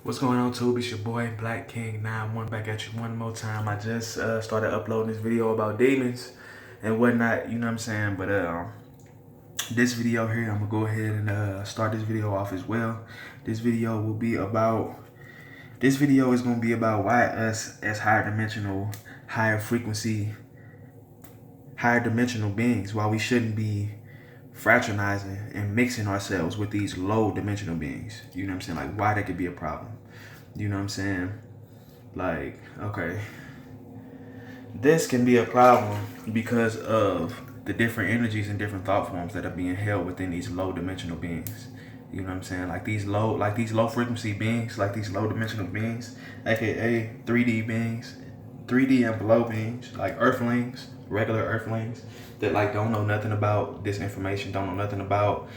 What's going on, Tube? It's your boy Black King 91 back at you one more time. I just started uploading this video about demons and whatnot, you know what I'm saying? But this video here, I'm gonna go ahead and start this video off as well. This video is gonna be about why us as higher dimensional, higher frequency, higher dimensional beings, why we shouldn't be fraternizing and mixing ourselves with these low dimensional beings. You know what I'm saying? Like why that could be a problem. You know what I'm saying? Like, okay. This can be a problem because of the different energies and different thought forms that are being held within these low dimensional beings. You know what I'm saying? Like these low frequency beings, like these low dimensional beings, aka 3D beings, 3D and below beings, like earthlings, regular earthlings that like don't know nothing about this information, don't know nothing about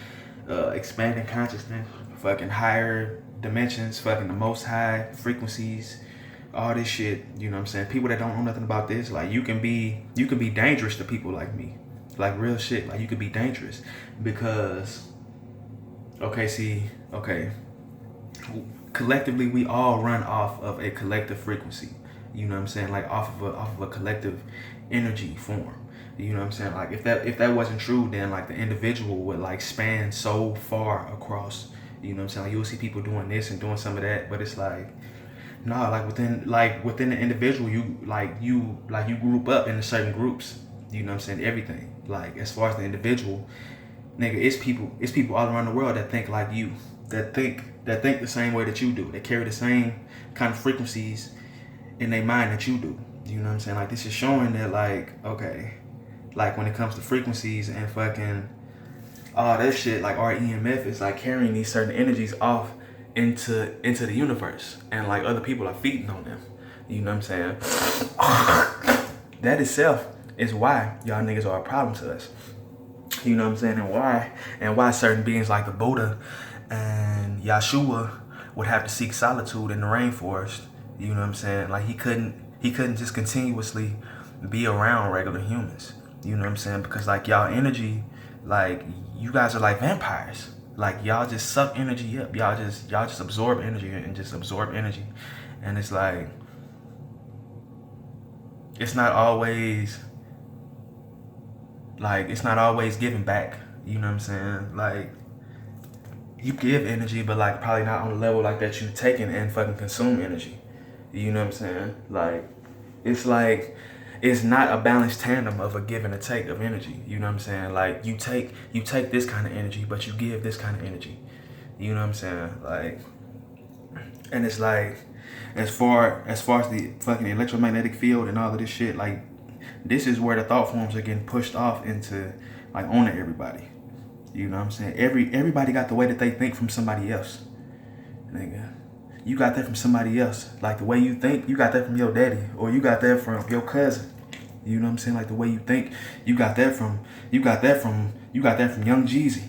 expanding consciousness, fucking higher dimensions, fucking the most high frequencies, all this shit. You know what I'm saying? People that don't know nothing about this, like you can be dangerous to people like me, like real shit. Like you could be dangerous because collectively we all run off of a collective frequency. You know what I'm saying? Like off of a collective energy form. You know what I'm saying? Like if that wasn't true, then like the individual would like span so far across. You know what I'm saying? Like you'll see people doing this and doing some of that, but it's like no, like within the individual, you group up into certain groups. You know what I'm saying? Everything. Like as far as the individual, nigga, it's people all around the world that think like you, that think the same way that you do. They carry the same kind of frequencies in their mind that you do. You know what I'm saying? Like this is showing that like, okay, like when it comes to frequencies and fucking all that shit, like our EMF is like carrying these certain energies off into the universe, and like other people are feeding on them. You know what I'm saying? That itself is why y'all niggas are a problem to us. You know what I'm saying? And why certain beings like the Buddha and Yeshua would have to seek solitude in the rainforest. You know what I'm saying? Like he couldn't just continuously be around regular humans. You know what I'm saying? Because like y'all energy, like you guys are like vampires. Like y'all just suck energy up. Y'all just absorb energy and just absorb energy. And it's like it's not always giving back. You know what I'm saying? Like you give energy, but like probably not on the level like that you taking and fucking consume energy. You know what I'm saying? Like it's not a balanced tandem of a give and a take of energy. You know what I'm saying? Like you take this kind of energy, but you give this kind of energy. You know what I'm saying? Like, and it's like as far as the fucking electromagnetic field and all of this shit, like this is where the thought forms are getting pushed off into like owning everybody. You know what I'm saying? Everybody got the way that they think from somebody else. Nigga. You got that from somebody else. Like the way you think, you got that from your daddy. Or you got that from your cousin. You know what I'm saying? Like the way you think, you got that from Young Jeezy.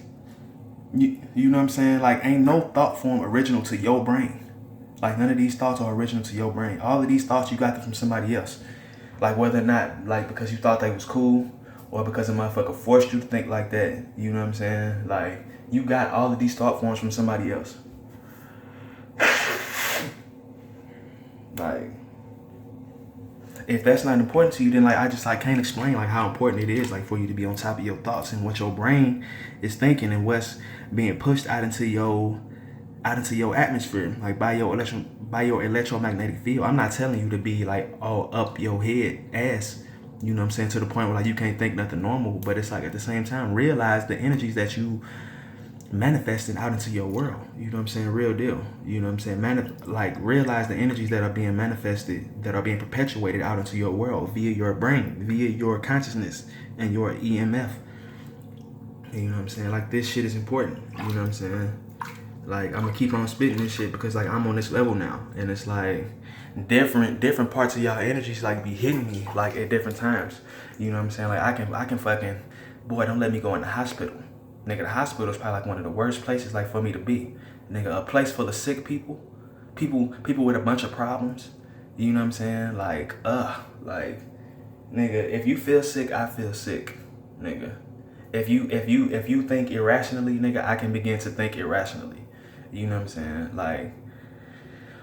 You know what I'm saying? Like ain't no thought form original to your brain. Like none of these thoughts are original to your brain. All of these thoughts you got them from somebody else. Like whether or not like because you thought they was cool or because a motherfucker forced you to think like that. You know what I'm saying? Like you got all of these thought forms from somebody else. Like if that's not important to you, then like I just like can't explain like how important it is like for you to be on top of your thoughts and what your brain is thinking and what's being pushed out into your atmosphere, like by your electromagnetic field. I'm not telling you to be like all up your head ass, you know what I'm saying, to the point where like you can't think nothing normal, but it's like at the same time realize the energies that you manifesting out into your world. You know what I'm saying? Real deal. You know what I'm saying? Like realize the energies that are being manifested, that are being perpetuated out into your world via your brain, via your consciousness and your EMF. You know what I'm saying? Like this shit is important. You know what I'm saying? Like I'm gonna keep on spitting this shit because like I'm on this level now, and it's like different parts of y'all energies like be hitting me like at different times. You know what I'm saying? Like I can fucking, boy, don't let me go in the hospital. Nigga, the hospital is probably like one of the worst places like for me to be. Nigga, a place full of sick people with a bunch of problems. You know what I'm saying? Like nigga, if you feel sick, I feel sick, nigga. If you think irrationally, nigga, I can begin to think irrationally. You know what I'm saying? Like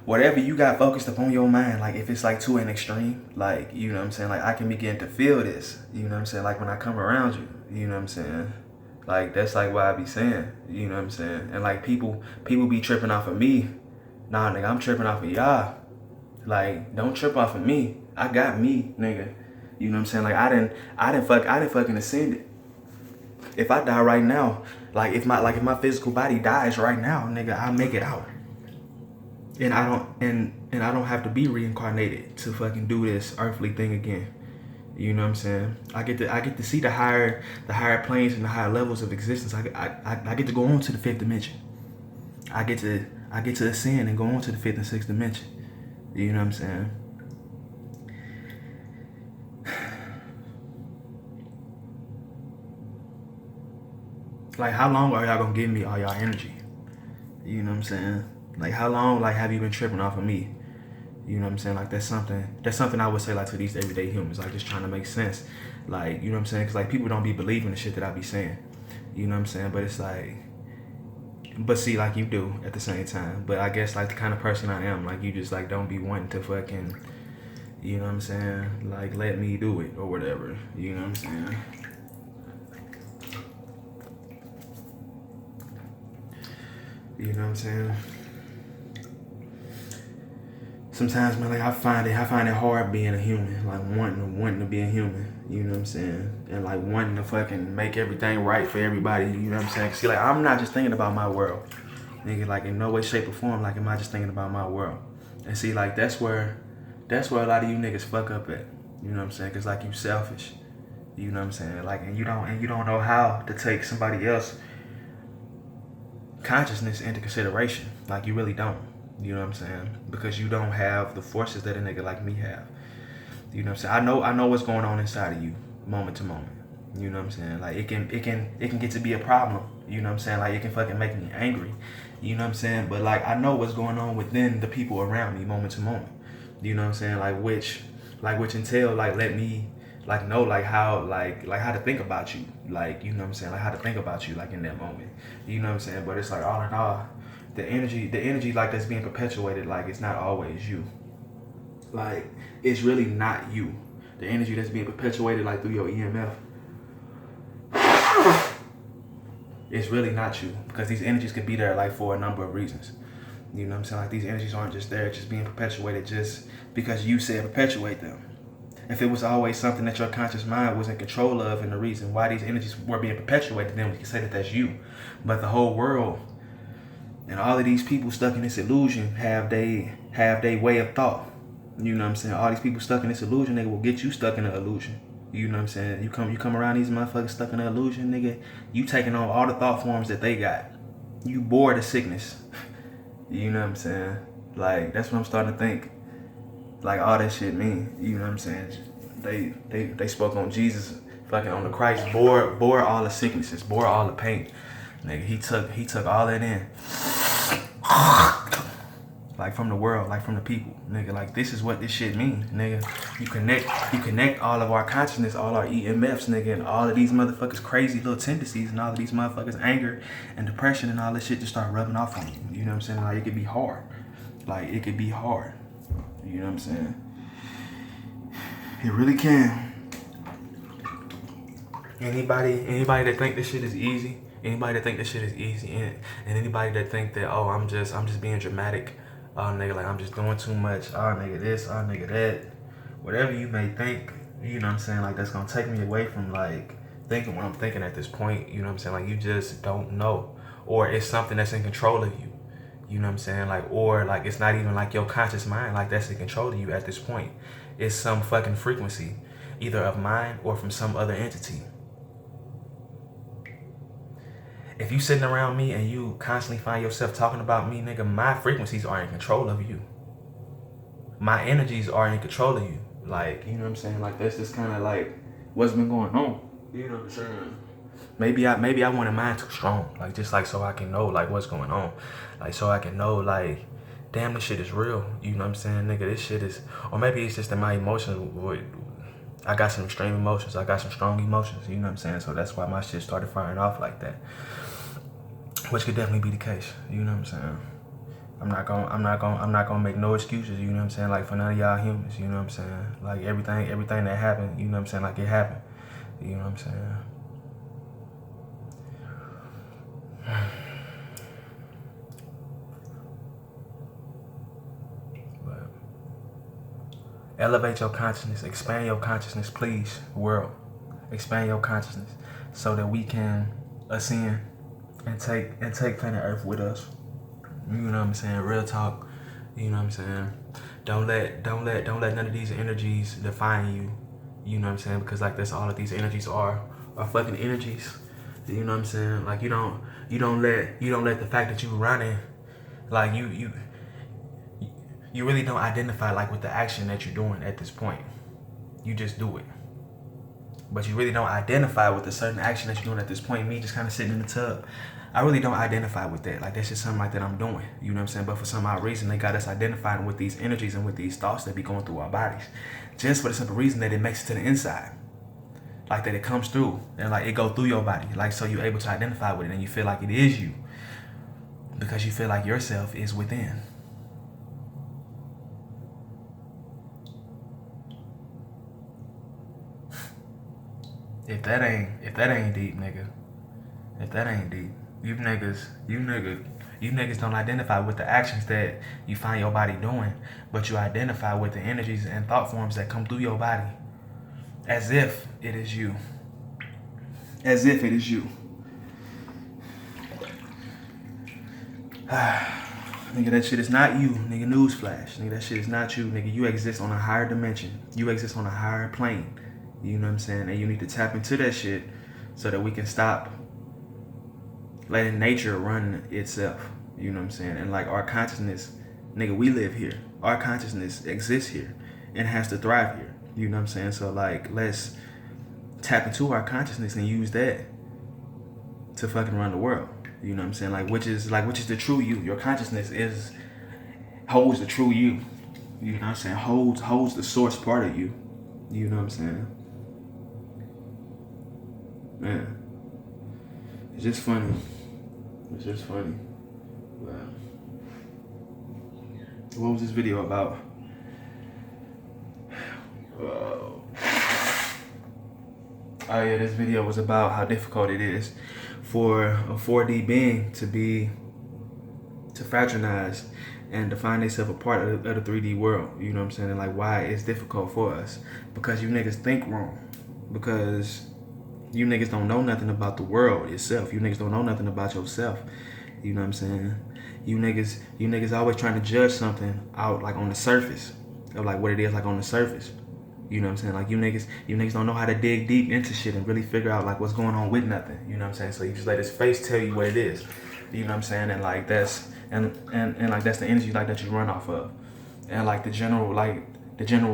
whatever you got focused upon your mind, like if it's like to an extreme, like, you know what I'm saying, like I can begin to feel this, you know what I'm saying, like when I come around you, you know what I'm saying, like that's like what I be saying, you know what I'm saying, and like people be tripping off of me. Nah, nigga, I'm tripping off of y'all. Like, don't trip off of me. I got me, nigga. You know what I'm saying? Like I didn't fucking ascend. If I die right now, like if my physical body dies right now, nigga, I'll make it out. And I don't have to be reincarnated to fucking do this earthly thing again. You know what I'm saying? I get to see the higher planes and the higher levels of existence. I get to go on to the fifth dimension. I get to ascend and go on to the fifth and sixth dimension. You know what I'm saying? Like, how long are y'all gonna give me all y'all energy? You know what I'm saying? Like, how long, like, have you been tripping off of me? You know what I'm saying? Like, that's something I would say, like, to these everyday humans, like, just trying to make sense. Like, you know what I'm saying? Because, like, people don't be believing the shit that I be saying. You know what I'm saying? But it's like, but see, like, you do at the same time. But I guess, like, the kind of person I am, like, you just, like, don't be wanting to fucking, you know what I'm saying? Like, let me do it or whatever. You know what I'm saying? You know what I'm saying? Sometimes, man, like I find it hard being a human, like wanting to be a human. You know what I'm saying? And like wanting to fucking make everything right for everybody. You know what I'm saying? See, like I'm not just thinking about my world, nigga. Like in no way, shape, or form, like am I just thinking about my world. And see, like that's where a lot of you niggas fuck up at. You know what I'm saying? Cause like you selfish. You know what I'm saying? Like and you don't know how to take somebody else consciousness into consideration. Like you really don't. You know what I'm saying? Because you don't have the forces that a nigga like me have. You know what I'm saying? I know what's going on inside of you, moment to moment. You know what I'm saying? Like it can get to be a problem. You know what I'm saying? Like it can fucking make me angry. You know what I'm saying? But like I know what's going on within the people around me, moment to moment. You know what I'm saying? Like which entail like let me like know like how how to think about you. Like you know what I'm saying? Like how to think about you like in that moment. You know what I'm saying? But it's like all in all, the energy like that's being perpetuated, like it's not always you. Like it's really not you. The energy that's being perpetuated like through your EMF, it's really not you. Because these energies could be there like for a number of reasons. You know what I'm saying? Like these energies aren't just there, just being perpetuated just because you said perpetuate them. If it was always something that your conscious mind was in control of and the reason why these energies were being perpetuated, then we can say that that's you. But the whole world and all of these people stuck in this illusion have they way of thought. You know what I'm saying? All these people stuck in this illusion, nigga, will get you stuck in the illusion. You know what I'm saying? You come around these motherfuckers stuck in the illusion, nigga, you taking on all the thought forms that they got. You bored of sickness. You know what I'm saying? Like, that's what I'm starting to think. Like, all that shit mean. You know what I'm saying? They spoke on Jesus, fucking on the Christ, bore all the sicknesses, bore all the pain. Nigga, he took all that in. Like from the world, like from the people. Nigga, like this is what this shit mean, nigga. You connect all of our consciousness, all our EMFs, nigga, and all of these motherfuckers crazy little tendencies and all of these motherfuckers anger and depression and all this shit just start rubbing off on you. You know what I'm saying? Like it could be hard. Like it could be hard. You know what I'm saying? It really can. Anybody that think this shit is easy, anybody that think this shit is easy, and anybody that think that, oh, I'm just being dramatic, oh nigga, like I'm just doing too much, oh nigga this, oh nigga that, whatever you may think, you know what I'm saying, like that's gonna take me away from like thinking what I'm thinking at this point, you know what I'm saying, like you just don't know, or it's something that's in control of you, you know what I'm saying, like, or like it's not even like your conscious mind like that's in control of you at this point, it's some fucking frequency, either of mine or from some other entity. If you sitting around me and you constantly find yourself talking about me, nigga, my frequencies are in control of you. My energies are in control of you. Like, you know what I'm saying? Like, that's just kind of like what's been going on. You know what I'm saying? Maybe I wanted mine too strong. Like, just like so I can know, like, what's going on. Like, so I can know, like, damn, this shit is real. You know what I'm saying? Nigga, this shit is... Or maybe it's just that my emotions... I got some extreme emotions. I got some strong emotions. You know what I'm saying? So that's why my shit started firing off like that. Which could definitely be the case. You know what I'm saying? I'm not gonna make no excuses, you know what I'm saying, like for none of y'all humans, you know what I'm saying? Like everything that happened, you know what I'm saying, like it happened. You know what I'm saying? But elevate your consciousness, expand your consciousness, please, world. Expand your consciousness so that we can ascend and take planet Earth with us. You know what I'm saying? Real talk. You know what I'm saying? Don't let none of these energies define you. You know what I'm saying? Because like that's all of these energies are fucking energies. You know what I'm saying? Like you don't let the fact that you running, like you really don't identify like with the action that you're doing at this point. You just do it. But you really don't identify with the certain action that you're doing at this point. Me just kind of sitting in the tub, I really don't identify with that. Like that's just something like that I'm doing. You know what I'm saying? But for some odd reason, they got us identifying with these energies and with these thoughts that be going through our bodies. Just for the simple reason that it makes it to the inside. Like that it comes through and like it go through your body. Like so you're able to identify with it and you feel like it is you. Because you feel like yourself is within. If that ain't deep, nigga. If that ain't deep. You niggas don't identify with the actions that you find your body doing, but you identify with the energies and thought forms that come through your body. As if it is you. As if it is you. Nigga, that shit is not you. Nigga, newsflash. Nigga, that shit is not you. Nigga, you exist on a higher dimension. You exist on a higher plane. You know what I'm saying? And you need to tap into that shit so that we can stop letting nature run itself. You know what I'm saying? And like our consciousness, nigga, we live here. Our consciousness exists here and has to thrive here. You know what I'm saying? So like, let's tap into our consciousness and use that to fucking run the world. You know what I'm saying? Like, which is the true you. Your consciousness holds the true you. You know what I'm saying? Holds the source part of you. You know what I'm saying? Man, it's just funny. It's just funny. Wow. What was this video about? Oh yeah, this video was about how difficult it is for a 4D being to fraternize and to find themselves a part of the 3D world. You know what I'm saying? And like why it's difficult for us. Because you niggas think wrong. Because you niggas don't know nothing about the world itself. You niggas don't know nothing about yourself. You know what I'm saying? You niggas always trying to judge something out like on the surface of like what it is like on the surface. You know what I'm saying? Like you niggas don't know how to dig deep into shit and really figure out like what's going on with nothing. You know what I'm saying? So you just let his face tell you what it is. You know what I'm saying? And like that's and like that's the energy like that you run off of. And like the general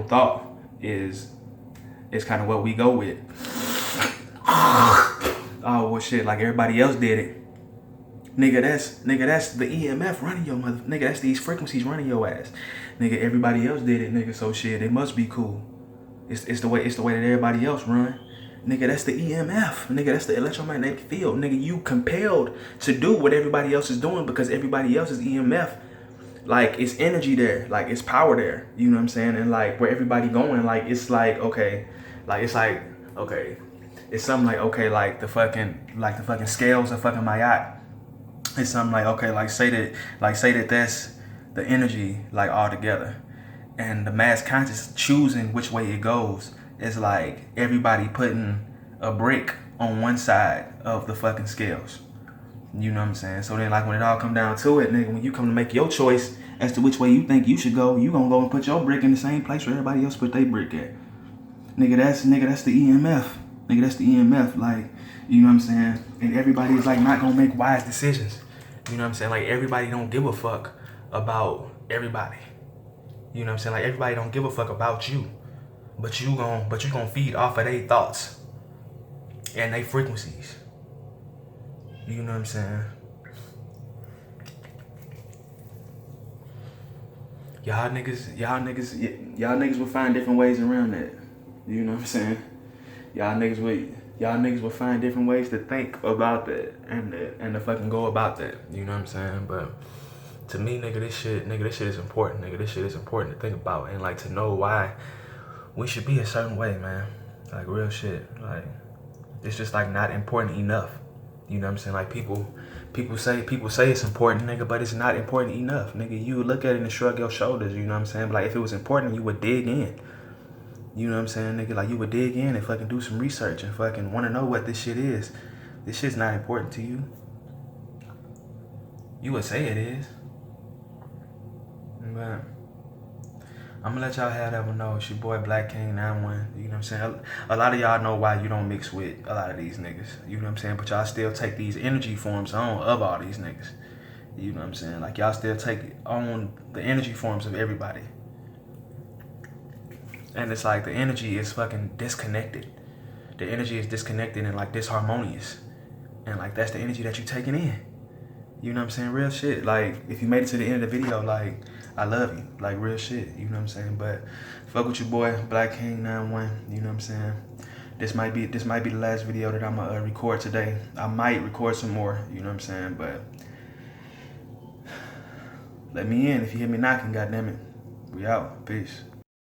thought is kind of what we go with. Oh well shit, like everybody else did it. Nigga, that's the EMF running your mother. Nigga, that's these frequencies running your ass. Nigga, everybody else did it, nigga, so shit, it must be cool. It's the way that everybody else run. Nigga, that's the EMF. Nigga, that's the electromagnetic field. Nigga, you compelled to do what everybody else is doing because everybody else's EMF, like it's energy there, like it's power there. You know what I'm saying? And like where everybody going, like it's like okay, like it's like okay. It's something like okay, like the fucking scales of fucking my yacht. It's something like okay, like say that that's the energy like all together, and the mass conscious choosing which way it goes is like everybody putting a brick on one side of the fucking scales. You know what I'm saying? So then like when it all come down to it, nigga, when you come to make your choice as to which way you think you should go, you gonna go and put your brick in the same place where everybody else put their brick at. Nigga, that's the EMF. Nigga, that's the EMF. Like, you know what I'm saying? And everybody is like not gonna make wise decisions. You know what I'm saying? Like everybody don't give a fuck about everybody. You know what I'm saying? Like everybody don't give a fuck about you. But you gonna feed off of their thoughts and their frequencies. You know what I'm saying? Y'all niggas will find different ways around that. You know what I'm saying? Y'all niggas will find different ways to think about that and to fucking go about that. You know what I'm saying? But to me, nigga, this shit is important, nigga. This shit is important to think about and like to know why we should be a certain way, man. Like real shit. Like it's just like not important enough. You know what I'm saying? Like people say it's important, nigga, but it's not important enough, nigga. You would look at it and shrug your shoulders, you know what I'm saying? But like if it was important, you would dig in. You know what I'm saying, nigga? Like you would dig in and fucking do some research and fucking want to know what this shit is. This shit's not important to you. You would say it is. But I'm gonna let y'all have that one though. It's your boy Black King 91. You know what I'm saying? A lot of y'all know why you don't mix with a lot of these niggas. You know what I'm saying? But y'all still take these energy forms on of all these niggas. You know what I'm saying? Like y'all still take on the energy forms of everybody. And it's like the energy is fucking disconnected. The energy is disconnected and like disharmonious. And like that's the energy that you taking in. You know what I'm saying? Real shit. Like if you made it to the end of the video, like I love you. Like real shit. You know what I'm saying? But fuck with your boy Black King 91. You know what I'm saying? This might be the last video that I'm gonna record today. I might record some more. You know what I'm saying? But let me in if you hear me knocking. Goddamn it. We out. Peace.